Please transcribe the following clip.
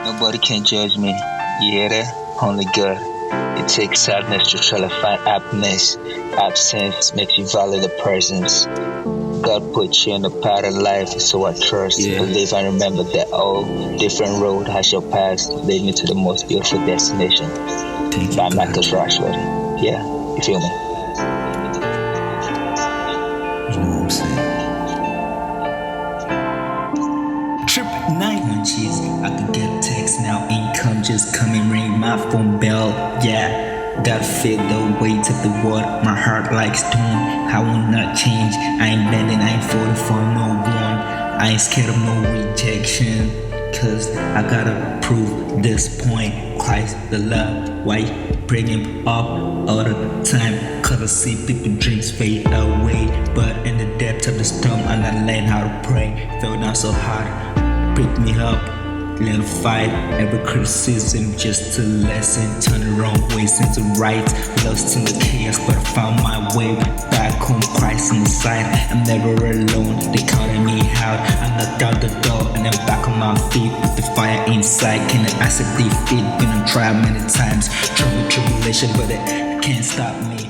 Nobody can judge me. You hear that? Only God. It takes sadness to try to find happiness. Absence makes you value the presence. God put you on the path of life, so I trust, believe, and remember that all different road has your path to lead me to the most beautiful destination. Thank you, By God. Marcus Rashford. Yeah, you feel me? You know what I'm saying? Triple night munchies, I could get a text now. Income just coming, ring my phone bell. Yeah, gotta feel the weight of the world. My heart like stone. I will not change. I ain't bending, I ain't falling for no one. I ain't scared of no rejection, cause I gotta prove this point. Christ the love, why bring him up all the time? Cause I see people dreams fade away, but in the depths of the storm I learn how to pray. Fell down so hard, pick me up, little fight. Every criticism just a lesson. Turn the wrong ways into right. Lost in the chaos, but I found my way back home. Christ on the side, I'm never alone. They counted me out. I knocked out the door and then back on my feet with the fire inside. Can I accept defeat? Been on trial many times, trouble tribulation, but it can't stop me.